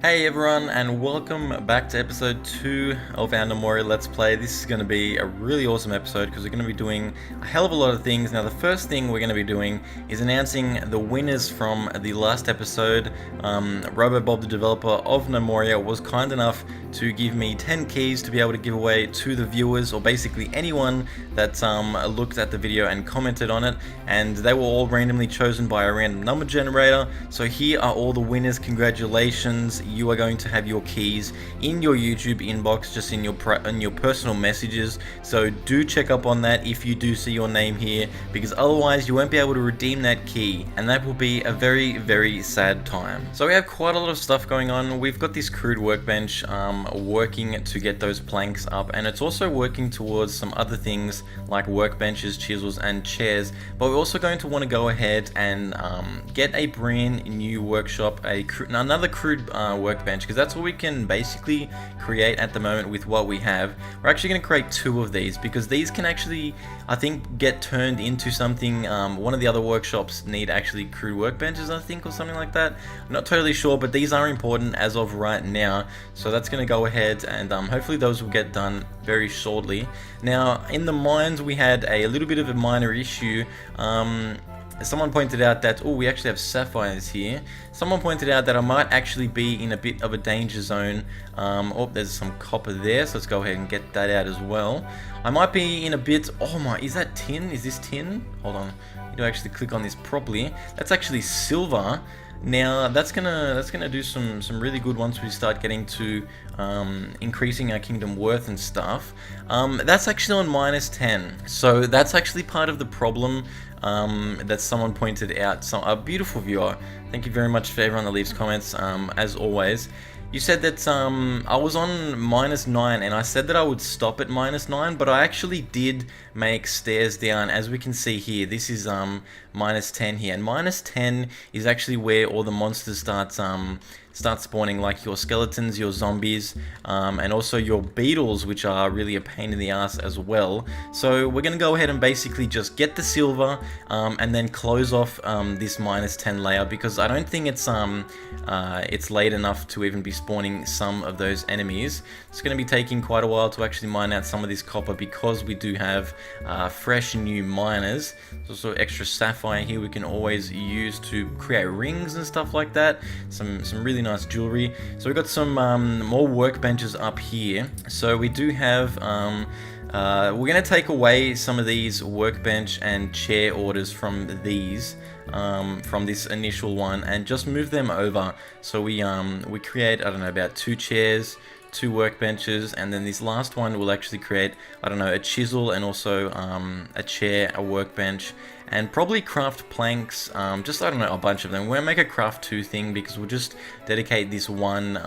Hey everyone, and welcome back to episode 2 of our Gnomoria Let's Play. This is going to be a really awesome episode because we're going to be doing a hell of a lot of things. Now the first thing we're going to be doing is announcing the winners from the last episode. RoboBob, the developer of Gnomoria, was kind enough to give me 10 keys to be able to give away to the viewers, or basically anyone that looked at the video and commented on it, and they were all randomly chosen by a random number generator. So here are all the winners. Congratulations. You are going to have your keys in your YouTube inbox, just in your personal messages. So do check up on that if you do see your name here, because otherwise you won't be able to redeem that key, and that will be a very, very sad time. So we have quite a lot of stuff going on. We've got this crude workbench working to get those planks up, and it's also working towards some other things like workbenches, chisels, and chairs. But we're also going to want to go ahead and get a brand new workshop, another crude workbench, because that's all we can basically create at the moment with what we have. We're actually going to create 2 of these because these can actually, I think, get turned into something. One of the other workshops need actually crude workbenches, I think, or something like that. I'm not totally sure, but these are important as of right now, so that's going to go ahead, and hopefully those will get done very shortly. Now in the mines we had a little bit of a minor issue. Someone pointed out that, oh, we actually have sapphires here. Someone pointed out that I might actually be in a bit of a danger zone. Oh, there's some copper there, so let's go ahead and get that out as well. I might be in a bit, oh my, is that tin? Is this tin? Hold on, I need to actually click on this properly. That's actually silver. Now that's gonna do some really good once we start getting to increasing our kingdom worth and stuff. That's actually on -10, so that's actually part of the problem that someone pointed out. So a beautiful viewer, thank you very much for everyone that leaves comments, as always. You said that I was on -9, and I said that I would stop at -9, but I actually did make stairs down. As we can see here, this is -10 here, and -10 is actually where all the monsters start spawning, like your skeletons, your zombies, and also your beetles, which are really a pain in the ass as well. So we're gonna go ahead and basically just get the silver, and then close off this -10 layer, because I don't think it's late enough to even be spawning some of those enemies. It's going to be taking quite a while to actually mine out some of this copper, because we do have fresh new miners. There's also extra sapphire here we can always use to create rings and stuff like that. Some really nice jewelry. So we've got some more workbenches up here. So we do have we're going to take away some of these workbench and chair orders from these, from this initial one, and just move them over. So we create, I don't know, about 2 chairs, 2 workbenches, and then this last one will actually create, I don't know, a chisel, and also a chair, a workbench, and probably craft planks, just, I don't know, a bunch of them. We're gonna make a craft 2 thing, because we'll just dedicate this one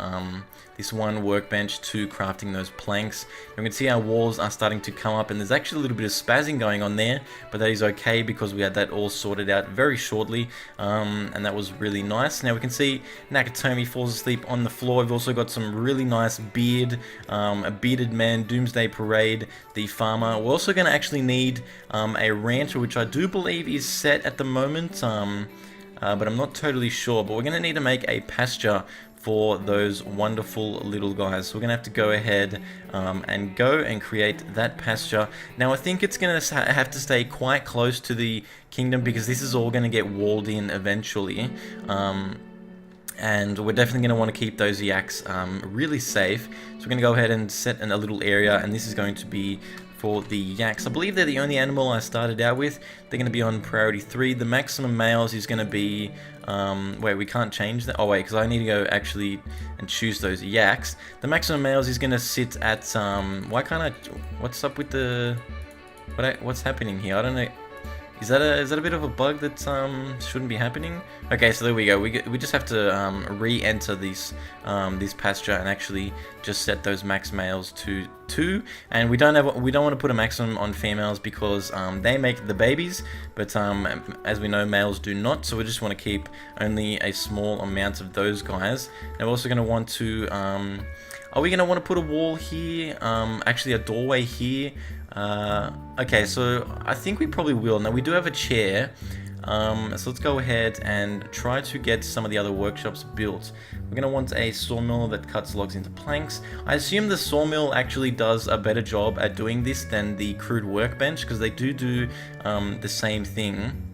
workbench to crafting those planks. And we can see our walls are starting to come up, and there's actually a little bit of spazzing going on there, but that is okay because we had that all sorted out very shortly, and that was really nice. Now we can see Nakatomi falls asleep on the floor. We've also got some really nice beard, a bearded man, Doomsday Parade, the farmer. We're also going to actually need a rancher, which I do believe is set at the moment, but I'm not totally sure. But we're going to need to make a pasture for those wonderful little guys. So we're gonna have to go ahead and go and create that pasture. Now I think it's gonna have to stay quite close to the kingdom, because this is all gonna get walled in eventually. And we're definitely going to want to keep those yaks really safe. So we're going to go ahead and set in a little area, and this is going to be for the yaks. I believe they're the only animal I started out with. They're going to be on priority 3. The maximum males is going to be, wait, we can't change that. Oh wait, because I need to go actually and choose those yaks. The maximum males is going to sit at, why can't I, what's up with the, what's happening here? I don't know. Is that a bit of a bug that shouldn't be happening? Okay, so there we go. We just have to re-enter this pasture and actually just set those max males to 2. And we don't want to put a maximum on females, because they make the babies, but as we know, males do not. So we just want to keep only a small amount of those guys. And we're also going to want to. Are we going to want to put a wall here? Actually, a doorway here. Okay, so I think we probably will. Now we do have a chair. So let's go ahead and try to get some of the other workshops built. We're going to want a sawmill that cuts logs into planks. I assume the sawmill actually does a better job at doing this than the crude workbench, because they do the same thing.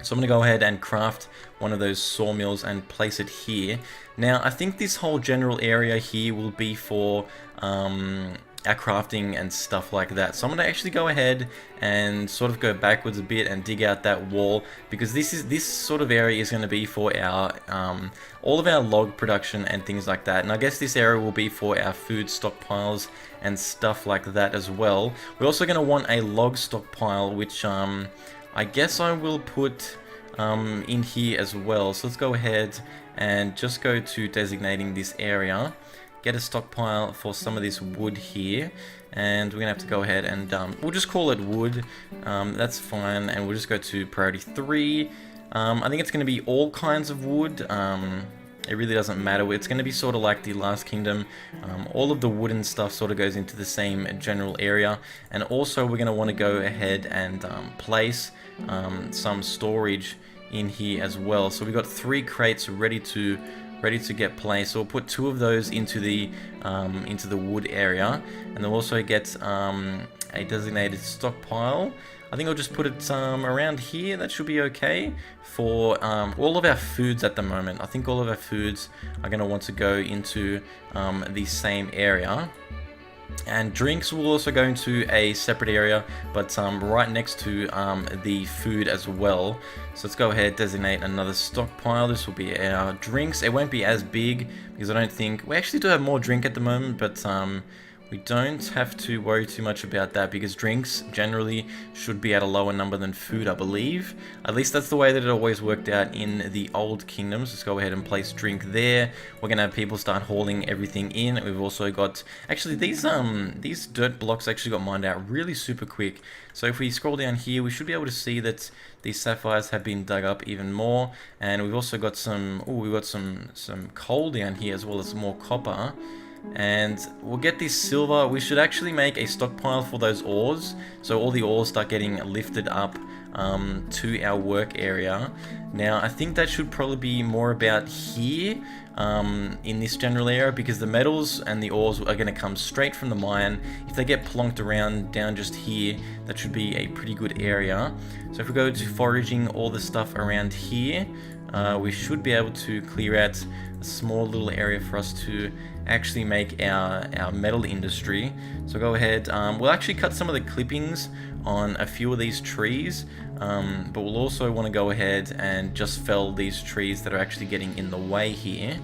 So I'm going to go ahead and craft one of those sawmills and place it here. Now, I think this whole general area here will be for our crafting and stuff like that. So I'm going to actually go ahead and sort of go backwards a bit and dig out that wall, because this sort of area is going to be for our all of our log production and things like that. And I guess this area will be for our food stockpiles and stuff like that as well. We're also going to want a log stockpile, which I guess I will put in here as well. So let's go ahead and just go to designating this area, get a stockpile for some of this wood here, and we're gonna have to go ahead and we'll just call it wood. That's fine, and we'll just go to priority 3. I think it's gonna be all kinds of wood. It really doesn't matter. It's going to be sort of like the Last Kingdom. All of the wooden stuff sort of goes into the same general area. And also we're going to want to go ahead and place some storage in here as well. So we've got 3 crates ready to get placed. So we'll put 2 of those into the wood area, and then we'll also get a designated stockpile. I think I'll just put it around here. That should be okay for all of our foods at the moment. I think all of our foods are going to want to go into the same area. And drinks will also go into a separate area, but right next to the food as well. So let's go ahead, designate another stockpile. This will be our drinks. It won't be as big because I don't think... We actually do have more drink at the moment, but we don't have to worry too much about that, because drinks generally should be at a lower number than food, I believe. At least that's the way that it always worked out in the old kingdoms. Let's go ahead and place drink there. We're going to have people start hauling everything in. We've also got... Actually, these dirt blocks actually got mined out really super quick. So if we scroll down here, we should be able to see that these sapphires have been dug up even more. And we've also got some... Oh, we've got some coal down here, as well as some more copper. And we'll get this silver. We should actually make a stockpile for those ores, so all the ores start getting lifted up to our work area. Now I think that should probably be more about here in this general area, because the metals and the ores are going to come straight from the mine. If they get plonked around down just here, that should be a pretty good area. So if we go to foraging all the stuff around here, we should be able to clear out a small little area for us to actually make our metal industry. So go ahead, we'll actually cut some of the clippings on a few of these trees, but we'll also want to go ahead and just fell these trees that are actually getting in the way here.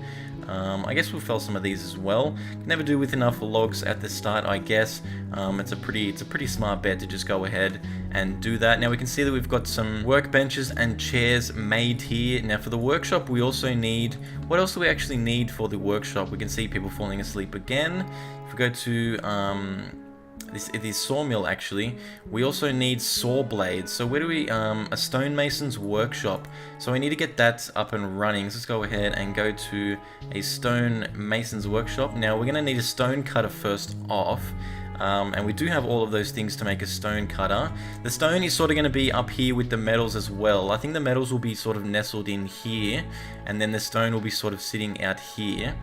I guess we'll fell some of these as well. Can never do with enough logs at the start, I guess. It's a pretty smart bet to just go ahead and do that. Now we can see that we've got some workbenches and chairs made here. Now for the workshop, we also need... What else do we actually need for the workshop? We can see people falling asleep again. If we go to... This sawmill, actually, we also need saw blades. So where do we, a stonemason's workshop. So we need to get that up and running. So let's go ahead and go to a stonemason's workshop. Now we're going to need a stone cutter first off. And we do have all of those things to make a stone cutter. The stone is sort of going to be up here with the metals as well. I think the metals will be sort of nestled in here, and then the stone will be sort of sitting out here.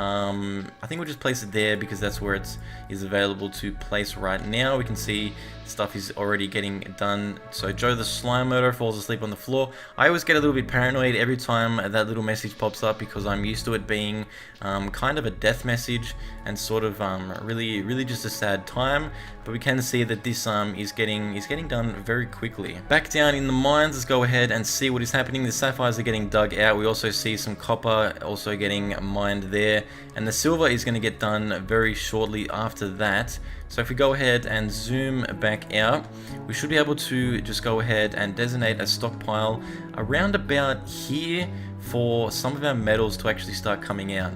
I think we'll just place it there because that's where it is available to place right now. We can see stuff is already getting done. So Joe the slime murderer falls asleep on the floor. I always get a little bit paranoid every time that little message pops up, because I'm used to it being kind of a death message and sort of really just a sad time. But we can see that this is getting done very quickly. Back down in the mines, let's go ahead and see what is happening. The sapphires are getting dug out. We also see some copper also getting mined there, and the silver is going to get done very shortly after that. So if we go ahead and zoom back out, we should be able to just go ahead and designate a stockpile around about here for some of our metals to actually start coming out.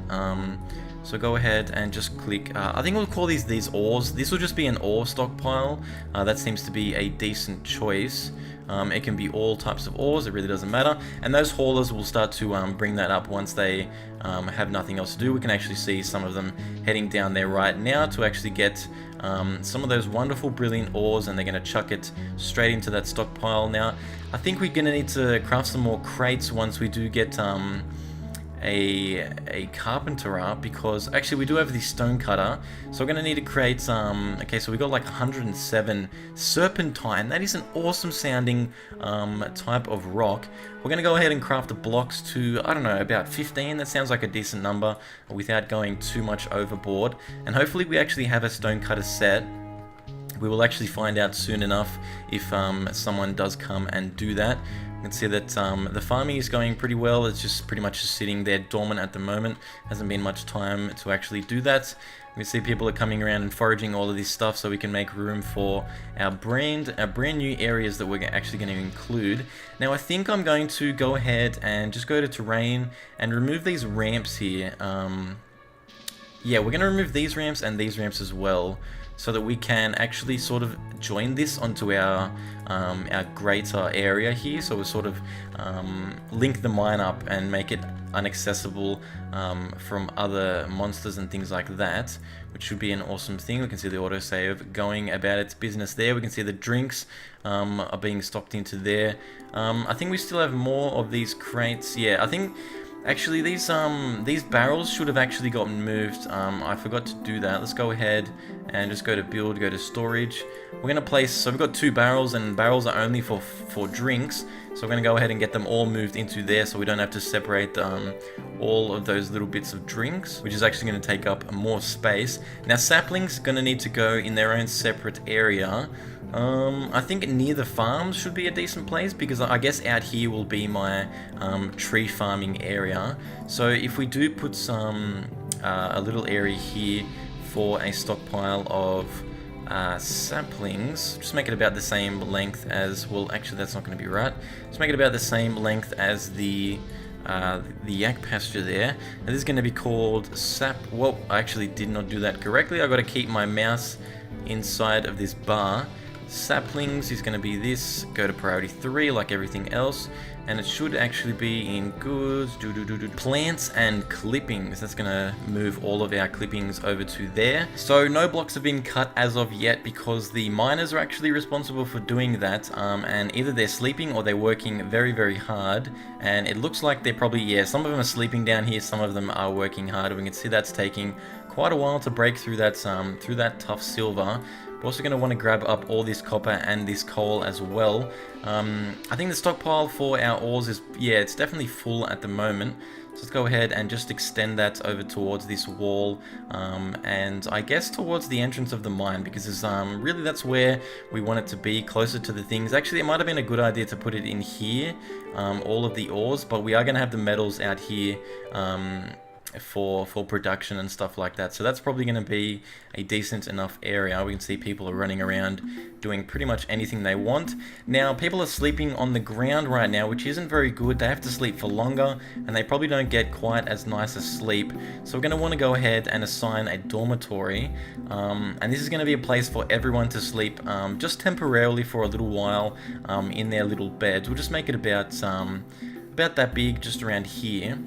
So go ahead and just click, I think we'll call these ores. This will just be an ore stockpile. That seems to be a decent choice. It can be all types of ores, it really doesn't matter. And those haulers will start to bring that up once they have nothing else to do. We can actually see some of them heading down there right now to actually get some of those wonderful, brilliant ores, and they're going to chuck it straight into that stockpile. Now, I think we're going to need to craft some more crates once we do get a carpenter up, because actually we do have the stone cutter, so we're going to need to create okay, so we got like 107 serpentine. That is an awesome sounding type of rock. We're going to go ahead and craft the blocks to, I don't know, about 15. That sounds like a decent number without going too much overboard, and hopefully we actually have a stone cutter set. We will actually find out soon enough if someone does come and do that. You can see that the farming is going pretty well. It's just pretty much just sitting there dormant at the moment. Hasn't been much time to actually do that. We can see people are coming around and foraging all of this stuff so we can make room for our brand new areas that we're actually going to include. Now I think I'm going to go ahead and just go to terrain and remove these ramps here. Yeah, we're going to remove these ramps and these ramps as well, so that we can actually sort of join this onto our greater area here. So we'll sort of link the mine up and make it inaccessible from other monsters and things like that, which should be an awesome thing. We can see the autosave going about its business there. We can see the drinks are being stocked into there. I think we still have more of these crates. Yeah, I think actually these barrels should have actually gotten moved. I forgot to do that. Let's go ahead and just go to build, go to storage. We're going to place, so we've got 2 barrels, and barrels are only for drinks. So we're going to go ahead and get them all moved into there so we don't have to separate all of those little bits of drinks, which is actually going to take up more space. Now saplings are going to need to go in their own separate area. I think near the farms should be a decent place, because I guess out here will be my tree farming area. So if we do put some a little area here for a stockpile of saplings, just make it about the same length as, well actually that's not going to be right, just make it about the same length as the yak pasture there. And this is going to be called well, I actually did not do that correctly. I got to keep my mouse inside of this bar. Saplings is going to be this, go to priority 3 like everything else, and it should actually be in goods, plants and clippings. That's going to move all of our clippings over to there. So no blocks have been cut as of yet, because the miners are actually responsible for doing that, and either they're sleeping or they're working very, very hard, and it looks like they're probably, yeah, some of them are sleeping down here, some of them are working hard. We can see that's taking quite a while to break through that tough silver. We're also going to want to grab up all this copper and this coal as well. I think the stockpile for our ores is, yeah, it's definitely full at the moment. So let's go ahead and just extend that over towards this wall, and I guess towards the entrance of the mine, because it's, really that's where we want it to be, closer to the things. Actually, it might have been a good idea to put it in here, all of the ores, but we are going to have the metals out here for production and stuff like that. So that's probably going to be a decent enough area. We can see people are running around doing pretty much anything they want. Now people are sleeping on the ground right now, which isn't very good. They have to sleep for longer, and they probably don't get quite as nice a sleep. So we're going to want to go ahead and assign a dormitory, and this is going to be a place for everyone to sleep just temporarily for a little while in their little beds. We'll just make it about that big, just around here.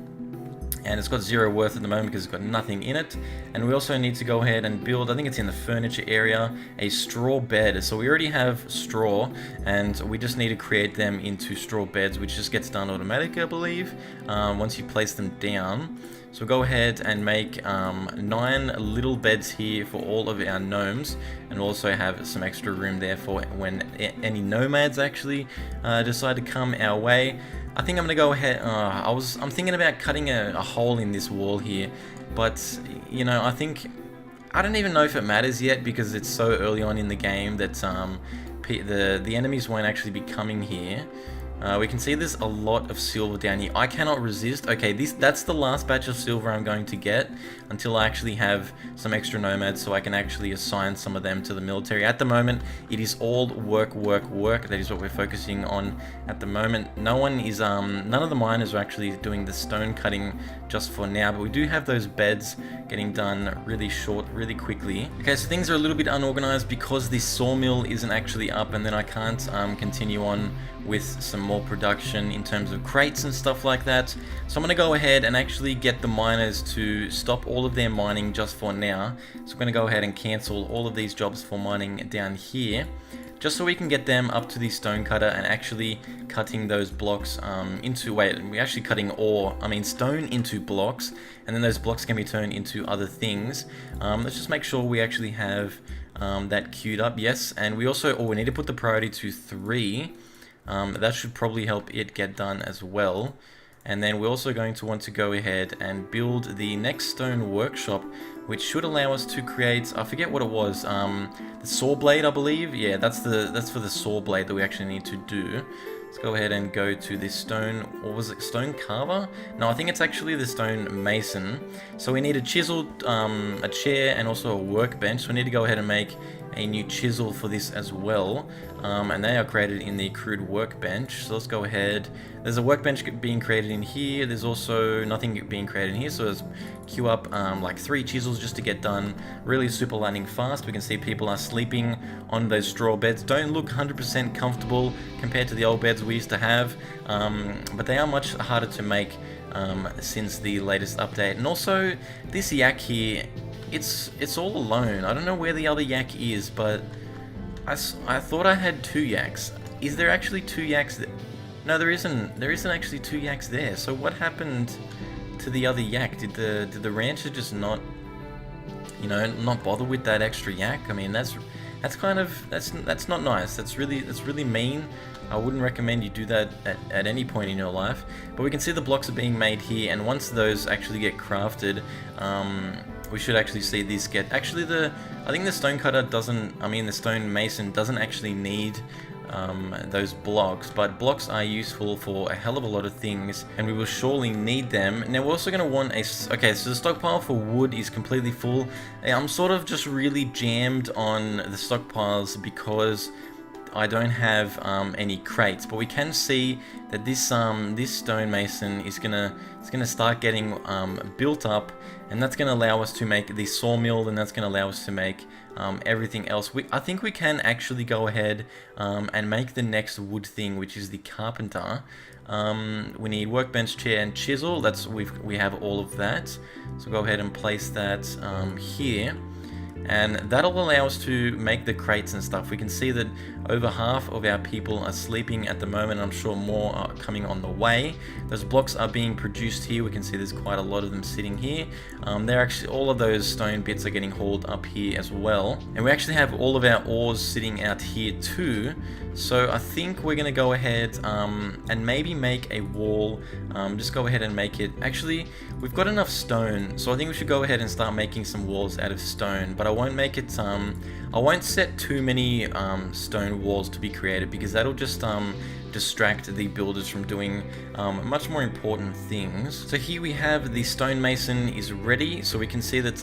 And it's got 0 worth at the moment because it's got nothing in it. And we also need to go ahead and build, I think it's in the furniture area, a straw bed. So we already have straw, and we just need to create them into straw beds, which just gets done automatically, I believe, once you place them down. So we'll go ahead and make 9 little beds here for all of our gnomes, and we'll also have some extra room there for when any nomads actually decide to come our way. I think I'm gonna go ahead. I'm thinking about cutting a hole in this wall here, but you know, I don't even know if it matters yet, because it's so early on in the game that the enemies won't actually be coming here. We can see there's a lot of silver down here. I cannot resist. Okay, that's the last batch of silver I'm going to get until I actually have some extra nomads so I can actually assign some of them to the military. At the moment, it is all work, work, work. That is what we're focusing on at the moment. None of the miners are actually doing the stone cutting just for now, but we do have those beds getting done really really quickly. Okay, so things are a little bit unorganized because this sawmill isn't actually up, and then I can't continue on with some more production in terms of crates and stuff like that. So I'm going to go ahead and actually get the miners to stop all of their mining just for now. So I'm going to go ahead and cancel all of these jobs for mining down here, just so we can get them up to the stone cutter and actually cutting those blocks we're actually cutting stone into blocks, and then those blocks can be turned into other things. Let's just make sure we actually have that queued up. Yes, and we need to put the priority to 3. That should probably help it get done as well. And then we're also going to want to go ahead and build the next stone workshop, which should allow us to create, I forget what it was, the saw blade, I believe. Yeah, that's for the saw blade that we actually need to do. Let's go ahead and go to this stone, or was it stone carver? No, I think it's actually the stone mason. So we need a chisel, a chair, and also a workbench. So we need to go ahead and make a new chisel for this as well, and they are created in the crude workbench. So let's go ahead. There's a workbench being created in here. There's also nothing being created in here, so let's queue up like 3 chisels just to get done really super lightning fast. We can see people are sleeping on those straw beds. Don't look 100% comfortable compared to the old beds we used to have, but they are much harder to make since the latest update. And also this yak here, it's all alone. I don't know where the other yak is, but I thought I had 2 yaks. Is there actually 2 yaks there? No, there isn't. There isn't actually 2 yaks there. So what happened to the other yak? Did the rancher just not bother with that extra yak? I mean, that's not nice. That's really mean. I wouldn't recommend you do that at any point in your life. But we can see the blocks are being made here, and once those actually get crafted, we should actually see this get... Actually, I think the stone cutter the stone mason doesn't actually need those blocks, but blocks are useful for a hell of a lot of things, and we will surely need them. Now we're also going to want okay, so the stockpile for wood is completely full. I'm sort of just really jammed on the stockpiles because I don't have any crates, but we can see that this stonemason is gonna start getting built up, and that's gonna allow us to make the sawmill, and that's gonna allow us to make everything else. I think we can actually go ahead and make the next wood thing, which is the carpenter. We need workbench, chair, and chisel. We have all of that, so go ahead and place that here. And that'll allow us to make the crates and stuff. We can see that over half of our people are sleeping at the moment. I'm sure more are coming on the way. Those blocks are being produced here. We can see there's quite a lot of them sitting here. They're actually, all of those stone bits are getting hauled up here as well. And we actually have all of our ores sitting out here too. So I think we're gonna go ahead and maybe make a wall. Just go ahead and make it. Actually, we've got enough stone, so I think we should go ahead and start making some walls out of stone. But I won't make it. I won't set too many stone walls to be created, because that'll just distract the builders from doing much more important things. So here we have the stonemason is ready, so we can see that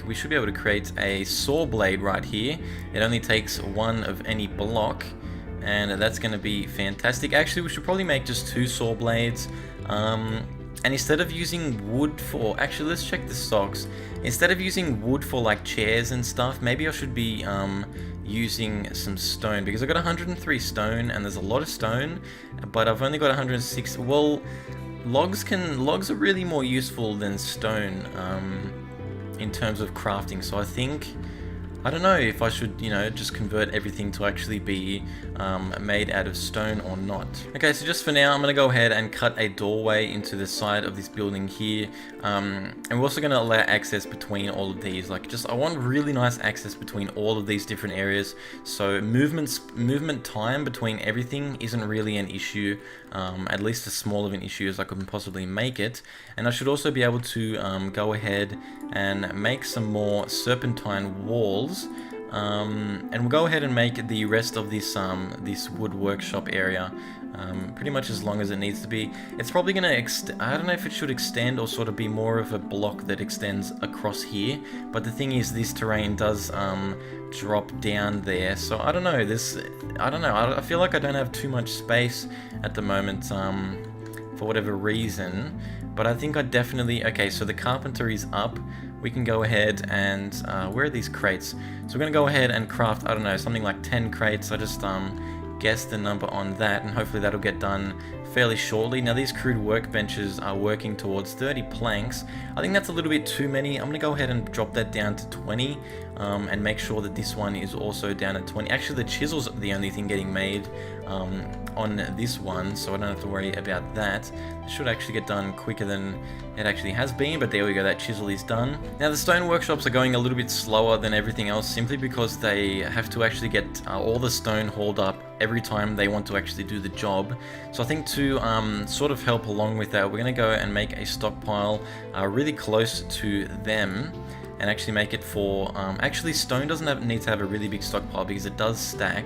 we should be able to create a saw blade right here. It only takes 1 of any block, and that's going to be fantastic. Actually, we should probably make just 2 saw blades. And instead of using wood for... Actually, let's check the stocks. Instead of using wood for like chairs and stuff, maybe I should be using some stone, because I got 103 stone, and there's a lot of stone, but I've only got 106. Well, logs are really more useful than stone in terms of crafting. So I don't know if I should, just convert everything to actually be made out of stone or not. Okay, so just for now, I'm going to go ahead and cut a doorway into the side of this building here. And we're also going to allow access between all of these. I want really nice access between all of these different areas. So movement time between everything isn't really an issue. At least as small of an issue as I could possibly make it. And I should also be able to go ahead and make some more serpentine walls. And we'll go ahead and make the rest of this this wood workshop area pretty much as long as it needs to be. It's probably going to I don't know if it should extend or sort of be more of a block that extends across here, but the thing is this terrain does drop down there, so I don't know, I feel like I don't have too much space at the moment for whatever reason, but I think I definitely, okay, so the carpentry is up. We can go ahead and, where are these crates? So we're going to go ahead and craft, I don't know, something like 10 crates. I just guess the number on that, and hopefully that'll get done fairly shortly. Now these crude workbenches are working towards 30 planks. I think that's a little bit too many. I'm going to go ahead and drop that down to 20 and make sure that this one is also down at 20. Actually, the chisel's the only thing getting made on this one, so I don't have to worry about that. It should actually get done quicker than it actually has been, but there we go, that chisel is done. Now the stone workshops are going a little bit slower than everything else, simply because they have to actually get all the stone hauled up every time they want to actually do the job. So I think to sort of help along with that, we're going to go and make a stockpile really close to them, and actually make it for, actually stone doesn't need to have a really big stockpile because it does stack,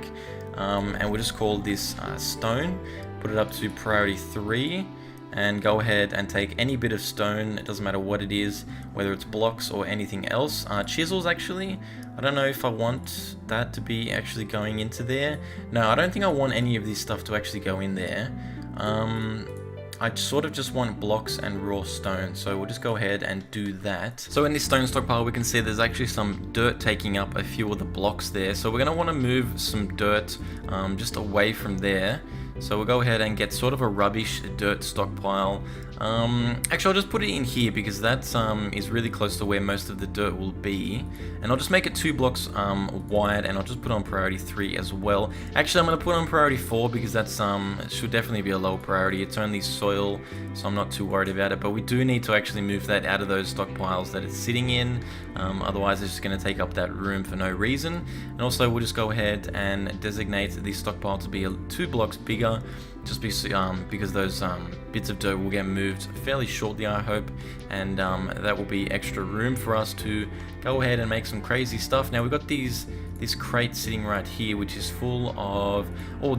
and we'll just call this stone, put it up to priority 3, and go ahead and take any bit of stone, it doesn't matter what it is, whether it's blocks or anything else. Chisels actually, I don't know if I want that to be actually going into there. No, I don't think I want any of this stuff to actually go in there. I sort of just want blocks and raw stone, so we'll just go ahead and do that. So in this stone stockpile, we can see there's actually some dirt taking up a few of the blocks there, so we're going to want to move some dirt just away from there. So we'll go ahead and get sort of a rubbish dirt stockpile. Actually, I'll just put it in here because that is really close to where most of the dirt will be. And I'll just make it 2 blocks wide, and I'll just put on priority 3 as well. Actually, I'm going to put on priority 4 because that's should definitely be a low priority. It's only soil, so I'm not too worried about it. But we do need to actually move that out of those stockpiles that it's sitting in. Otherwise, it's just going to take up that room for no reason. And also, we'll just go ahead and designate the stockpile to be 2 blocks bigger, just because those bits of dirt will get moved fairly shortly, I hope, and that will be extra room for us to go ahead and make some crazy stuff. Now we've got this crate sitting right here, which is full of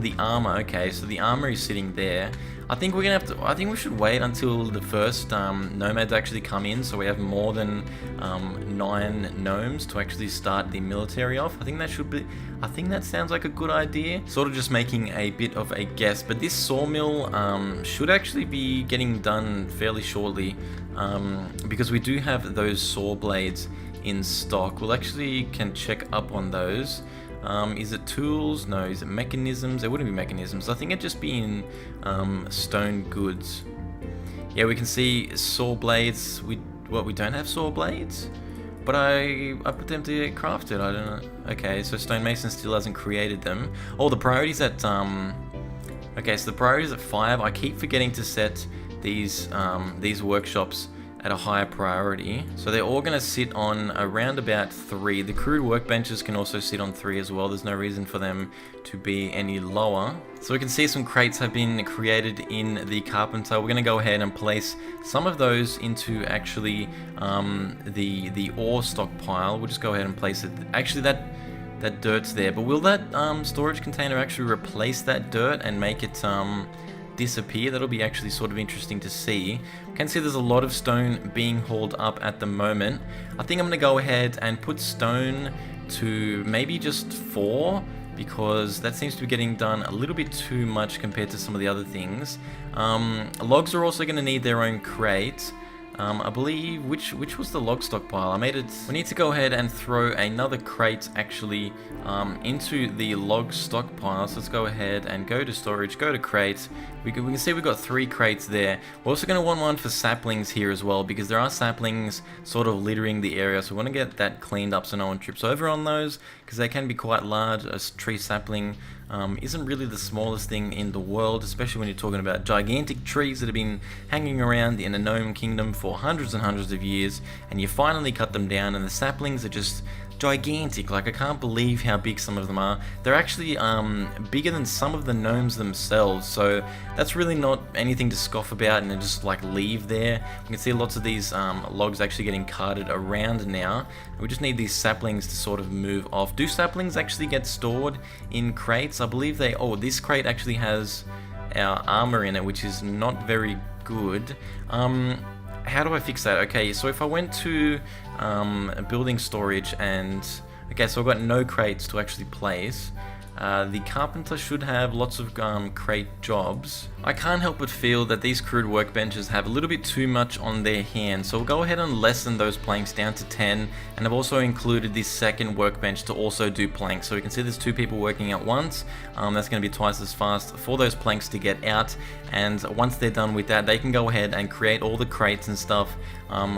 the armor. Okay, so the armor is sitting there. I think we're gonna have to. I think we should wait until the first nomads actually come in, so we have more than 9 gnomes to actually start the military off. I think that should be. I think that sounds like a good idea. Sort of just making a bit of a guess, but this sawmill should actually be getting done fairly shortly, because we do have those saw blades in stock. We'll actually can check up on those. Is it tools? No. Is it mechanisms? It wouldn't be mechanisms. I think it'd just be in stone goods. Yeah, we can see saw blades. We don't have saw blades, but I put them to get crafted. I don't know. Okay, so stonemason still hasn't created them. Oh, the priority's at okay, so the priority's at 5. I keep forgetting to set these workshops at a higher priority. So they're all going to sit on around about 3. The crude workbenches can also sit on 3 as well. There's no reason for them to be any lower. So we can see some crates have been created in the carpenter. We're going to go ahead and place some of those into actually the ore stockpile. We'll just go ahead and place it. Actually, that dirt's there, but will that storage container actually replace that dirt and make it disappear? That'll be actually sort of interesting to see. You can see there's a lot of stone being hauled up at the moment. I think I'm going to go ahead and put stone to maybe just 4, because that seems to be getting done a little bit too much compared to some of the other things. Logs are also going to need their own crate. I believe, which was the log stockpile? I made it. We need to go ahead and throw another crate actually into the log stockpile. So let's go ahead and go to storage, go to crates. We can see we've got 3 crates there. We're also going to want one for saplings here as well, because there are saplings sort of littering the area. So we want to get that cleaned up so no one trips over on those, because they can be quite large. A tree sapling isn't really the smallest thing in the world, especially when you're talking about gigantic trees that have been hanging around in the gnome kingdom for hundreds and hundreds of years, and you finally cut them down, and the saplings are just gigantic. Like, I can't believe how big some of them are. They're actually bigger than some of the gnomes themselves, so that's really not anything to scoff about and just like leave there. We can see lots of these logs actually getting carted around now. We just need these saplings to sort of move off. Do saplings actually get stored in crates? I believe they... Oh, this crate actually has our armor in it, which is not very good. How do I fix that? Okay, so if I went to building storage and... Okay, so I've got no crates to actually place. The carpenter should have lots of crate jobs. I can't help but feel that these crude workbenches have a little bit too much on their hands, so we'll go ahead and lessen those planks down to 10, and I've also included this second workbench to also do planks. So we can see there's 2 people working at once. That's going to be twice as fast for those planks to get out, and once they're done with that, they can go ahead and create all the crates and stuff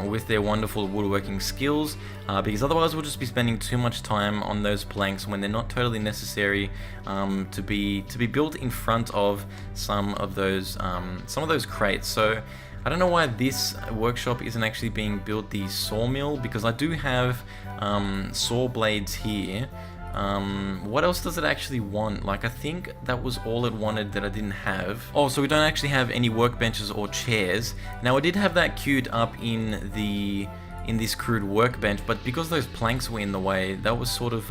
with their wonderful woodworking skills, because otherwise we'll just be spending too much time on those planks when they're not totally necessary to be built in front of some of those crates. So I don't know why this workshop isn't actually being built, the sawmill, because I do have saw blades here. What else does it actually want? Like, I think that was all it wanted that I didn't have. Oh, so we don't actually have any workbenches or chairs. Now, I did have that queued up in this crude workbench, but because those planks were in the way, that was sort of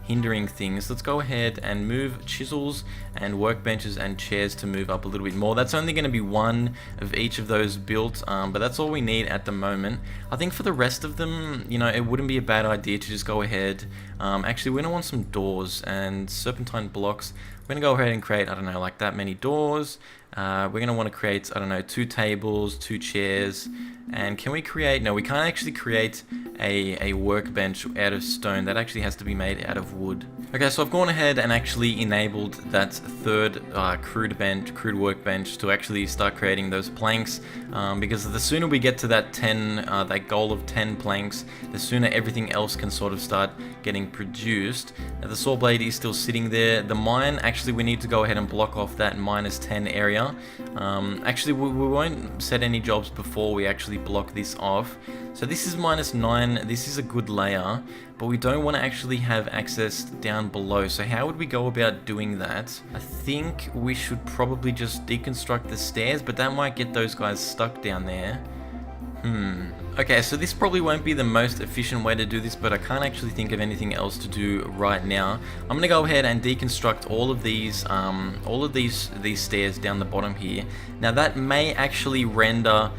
hindering things. Let's go ahead and move chisels and workbenches and chairs to move up a little bit more. That's only going to be 1 of each of those built, but that's all we need at the moment. I think for the rest of them, you know, it wouldn't be a bad idea to just go ahead. Actually, we're going to want some doors and serpentine blocks. We're going to go ahead and create, I don't know, like that many doors. We're going to want to create, I don't know, 2 tables, 2 chairs. And can we create... No, we can't actually create a workbench out of stone. That actually has to be made out of wood. Okay, so I've gone ahead and actually enabled that third crude workbench to actually start creating those planks, because the sooner we get to that that goal of 10 planks, the sooner everything else can sort of start getting produced. Now, the saw blade is still sitting there. The mine, actually we need to go ahead and block off that -10 area. Actually we won't set any jobs before we actually block this off. So this is -9, this is a good layer, but we don't want to actually have access down below. So how would we go about doing that? I think we should probably just deconstruct the stairs, but that might get those guys stuck down there. Okay, so this probably won't be the most efficient way to do this, but I can't actually think of anything else to do right now. I'm gonna go ahead and deconstruct all of these stairs down the bottom here. Now that may actually render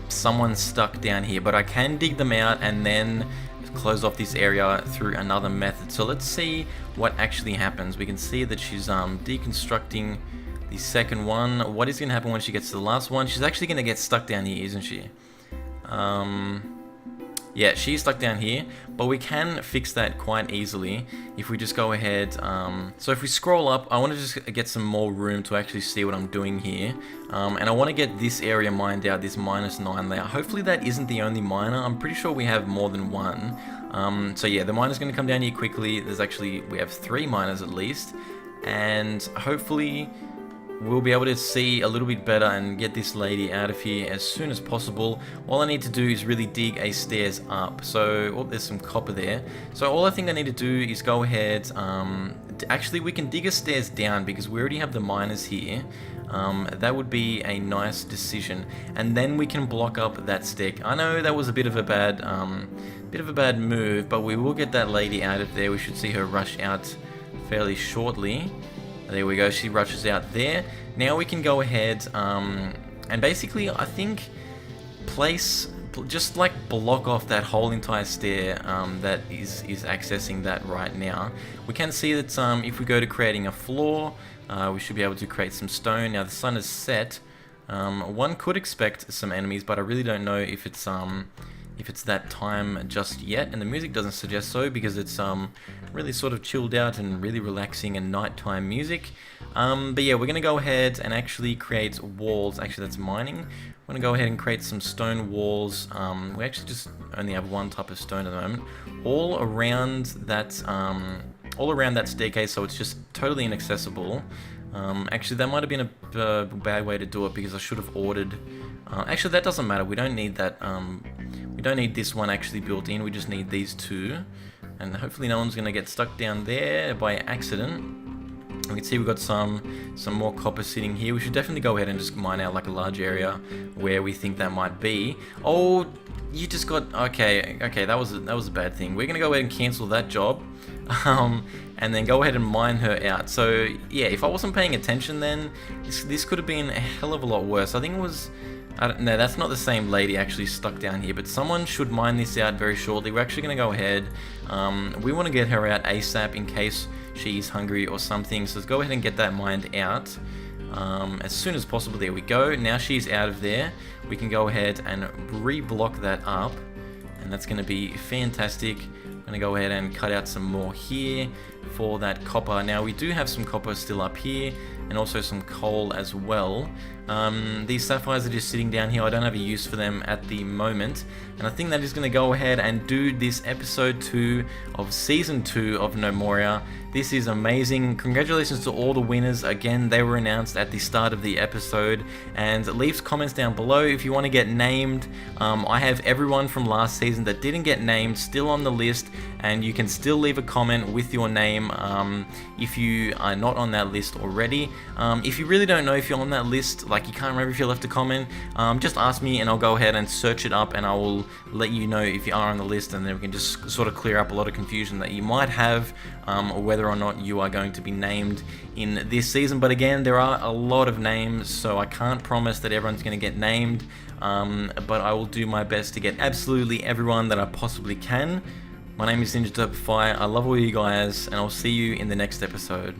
someone stuck down here, but I can dig them out and then close off this area through another method. So let's see what actually happens. We can see that she's deconstructing the second one. What is going to happen when she gets to the last one? She's actually going to get stuck down here, isn't she? Yeah, she's stuck down here, but we can fix that quite easily if we just go ahead. So if we scroll up, I want to just get some more room to actually see what I'm doing here. And I want to get this area mined out, this -9 layer. Hopefully that isn't the only miner. I'm pretty sure we have more than one. So yeah, the miner's going to come down here quickly. We have 3 miners at least. And hopefully we'll be able to see a little bit better and get this lady out of here as soon as possible. All I need to do is really dig a stairs up. So, oh, there's some copper there. So all I think I need to do is go ahead, actually we can dig a stairs down because we already have the miners here. That would be a nice decision. And then we can block up that stick. I know that was a bit of a bad move, but we will get that lady out of there. We should see her rush out fairly shortly. There we go, she rushes out there. Now we can go ahead and basically, I think, just like block off that whole entire stair that is accessing that right now. We can see that if we go to creating a floor, we should be able to create some stone. Now the sun is set. One could expect some enemies, but I really don't know if it's that time just yet, and the music doesn't suggest so because it's really sort of chilled out and really relaxing and nighttime music. But yeah, we're gonna go ahead and actually create walls. Actually, that's mining. We're gonna go ahead and create some stone walls. We actually just only have one type of stone at the moment, all around that staircase, so it's just totally inaccessible. Actually, that might have been a bad way to do it because I should have ordered. Actually, that doesn't matter. We don't need that. We don't need this one actually built in, we just need these two. And hopefully no one's going to get stuck down there by accident. We can see we've got some more copper sitting here. We should definitely go ahead and just mine out like a large area where we think that might be. Oh, you just got... Okay, that was a bad thing. We're going to go ahead and cancel that job. And then go ahead and mine her out. So, yeah, if I wasn't paying attention then, this could have been a hell of a lot worse. I think it was... I don't know, that's not the same lady actually stuck down here, but someone should mine this out very shortly. We're actually going to go ahead. We want to get her out ASAP in case she's hungry or something. So let's go ahead and get that mined out as soon as possible. There we go. Now she's out of there. We can go ahead and re-block that up. And that's going to be fantastic. I'm going to go ahead and cut out some more here for that copper. Now we do have some copper still up here and also some coal as well. These sapphires are just sitting down here. I don't have a use for them at the moment. And I think that is going to go ahead and do this episode 2 of season 2 of Gnomoria. This is amazing. Congratulations to all the winners. Again, they were announced at the start of the episode. And leave comments down below if you want to get named. I have everyone from last season that didn't get named still on the list. And you can still leave a comment with your name if you are not on that list already. If you really don't know if you're on that list, like you can't remember if you left a comment, just ask me and I'll go ahead and search it up and I will let you know if you are on the list, and then we can just sort of clear up a lot of confusion that you might have whether or not you are going to be named in this season. But again, there are a lot of names, so I can't promise that everyone's going to get named, but I will do my best to get absolutely everyone that I possibly can. My name is Derpify. I love all you guys, and I'll see you in the next episode.